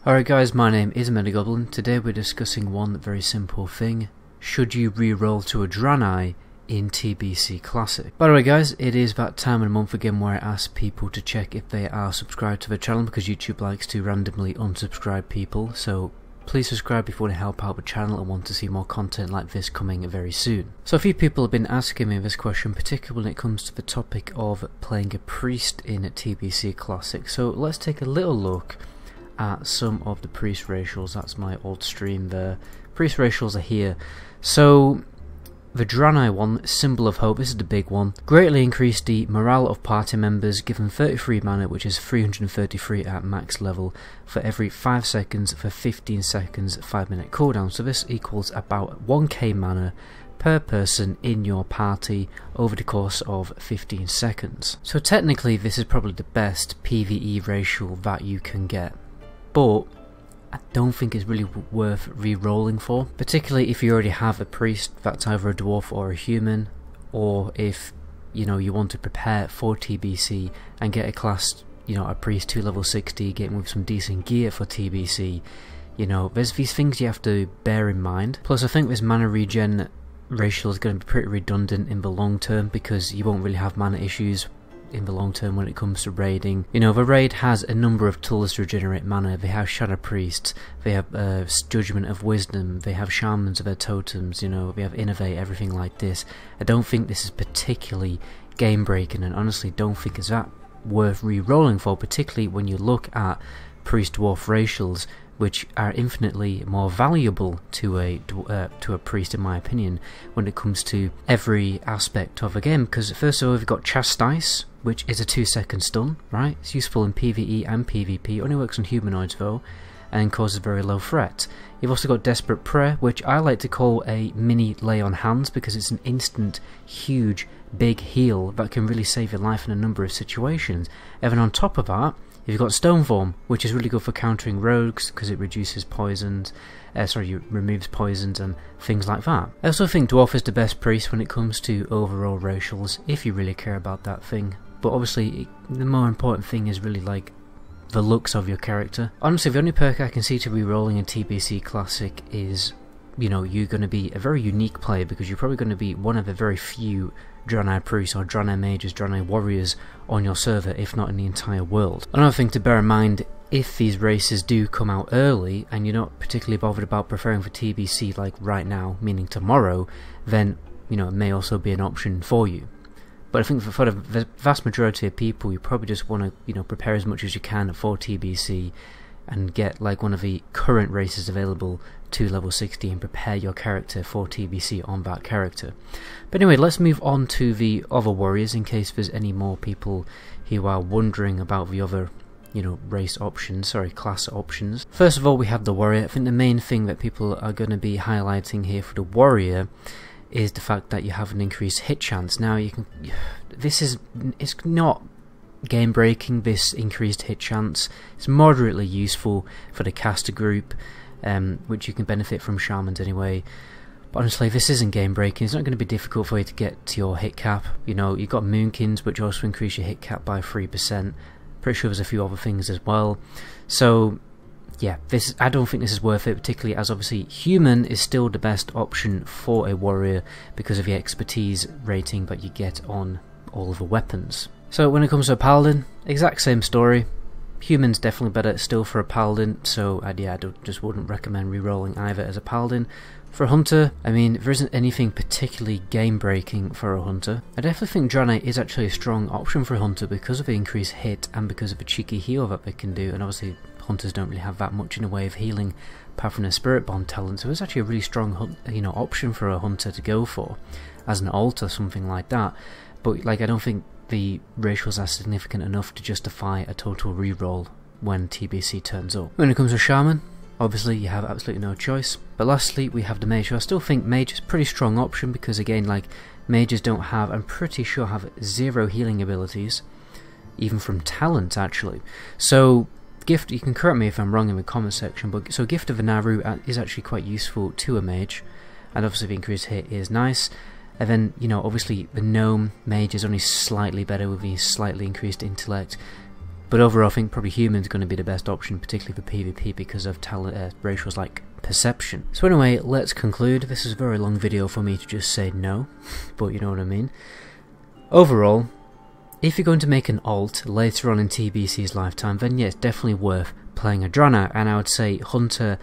Alright guys, my name is MetaGoblin. Today we're discussing one very simple thing. Should you reroll to a Draenei in TBC Classic? By the way guys, it is that time of the month again where I ask people to check if they are subscribed to the channel, because YouTube likes to randomly unsubscribe people, so please subscribe if you want to help out the channel and want to see more content like this coming very soon. So a few people have been asking me this question, particularly when it comes to the topic of playing a priest in TBC Classic. So let's take a little look at some of the priest racials. That's my old stream there. Priest racials are here. So the Draenei one, Symbol of Hope, this is the big one. Greatly increased the morale of party members, given 33 mana, which is 333 at max level, for every 5 seconds for 15 seconds 5-minute cooldown. So this equals about 1k mana per person in your party over the course of 15 seconds. So technically this is probably the best PvE racial that you can get, but I don't think it's really worth re-rolling for, particularly if you already have a priest that's either a dwarf or a human, or if you want to prepare for TBC and get a class, a priest to level 60, getting with some decent gear for TBC. There's these things you have to bear in mind. Plus I think this mana regen racial is going to be pretty redundant in the long term, because you won't really have mana issues in the long term when it comes to raiding. The raid has a number of tools to regenerate mana. They have Shadow Priests, they have Judgment of Wisdom, they have Shamans of their totems, they have Innovate, everything like this. I don't think this is particularly game breaking, and honestly don't think it's that worth re-rolling for, particularly when you look at Priest Dwarf racials, which are infinitely more valuable to a priest, in my opinion, when it comes to every aspect of a game. Because first of all, we've got Chastise, which is a 2-second stun, right? It's useful in PvE and PvP, only works on humanoids though, and causes very low threat. You've also got Desperate Prayer, which I like to call a mini lay on hands, because it's an instant, huge, big heal that can really save your life in a number of situations. And then on top of that, you've got Stoneform, which is really good for countering rogues because it reduces poisons, removes poisons and things like that. I also think Dwarf is the best priest when it comes to overall racials, if you really care about that thing. But obviously, the more important thing is really like the looks of your character. Honestly, the only perk I can see to re-rolling in TBC Classic is, you're going to be a very unique player, because you're probably going to be one of the very few Draenei priests or Draenei mages, Draenei warriors on your server, if not in the entire world. Another thing to bear in mind, if these races do come out early and you're not particularly bothered about preferring for TBC like right now, meaning tomorrow, then it may also be an option for you. But I think for the vast majority of people, you probably just want to prepare as much as you can for TBC and get like one of the current races available to level 60 and prepare your character for TBC on that character. But anyway, let's move on to the other warriors, in case there's any more people who are wondering about the other class options. First of all, we have the warrior. I think the main thing that people are going to be highlighting here for the warrior is the fact that you have an increased hit chance. Now it's not game breaking, this increased hit chance. It's moderately useful for the caster group, which you can benefit from shamans anyway. But honestly, this isn't game breaking. It's not going to be difficult for you to get to your hit cap. You've got Moonkins, which also increase your hit cap by 3%. Pretty sure there's a few other things as well. So yeah, I don't think this is worth it, particularly as obviously human is still the best option for a warrior because of the expertise rating that you get on all of the weapons. So when it comes to a paladin, exact same story. Human's definitely better still for a paladin, so I just wouldn't recommend re-rolling either as a paladin. For a hunter, there isn't anything particularly game breaking for a hunter. I definitely think Draenei is actually a strong option for a hunter because of the increased hit and because of the cheeky heal that they can do, and obviously hunters don't really have that much in the way of healing apart from their Spirit Bond talent, so it's actually a really strong option for a hunter to go for as an ult or something like that. But I don't think the racials are significant enough to justify a total reroll when TBC turns up. When it comes to shaman, obviously you have absolutely no choice. But lastly, we have the mage. I still think mage is a pretty strong option because again, mages don't have, I'm pretty sure, have 0 healing abilities, even from talent actually. So Gift, you can correct me if I'm wrong in the comment section, but so Gift of the Naru is actually quite useful to a mage, and obviously the increased hit is nice. And then, obviously the gnome mage is only slightly better with the slightly increased intellect. But overall, I think probably human's going to be the best option, particularly for PvP, because of talent ratios like perception. So anyway, let's conclude. This is a very long video for me to just say no, but you know what I mean. Overall, if you're going to make an alt later on in TBC's lifetime, then yeah, it's definitely worth playing a Draenei, and I would say Hunter,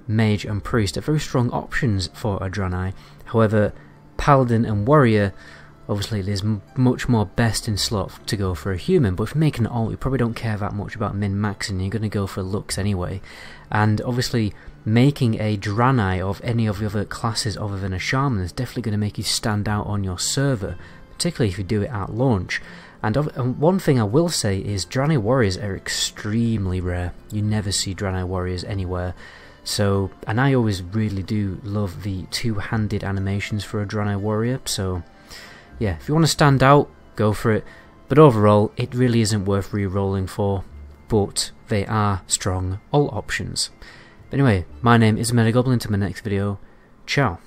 Mage and Priest are very strong options for a Draenei. However, Paladin and Warrior, obviously there's much more best in slot to go for a human, but if you make an alt, you probably don't care that much about min-maxing, you're going to go for looks anyway. And obviously, making a Draenei of any of the other classes other than a Shaman is definitely going to make you stand out on your server, particularly if you do it at launch. And one thing I will say is Draenei Warriors are extremely rare. You never see Draenei Warriors anywhere. So, and I always really do love the two-handed animations for a Draenei Warrior, so yeah, if you want to stand out, go for it. But overall, it really isn't worth re-rolling for, but they are strong alt options. But anyway, my name is MetaGoblin. Until my next video, ciao.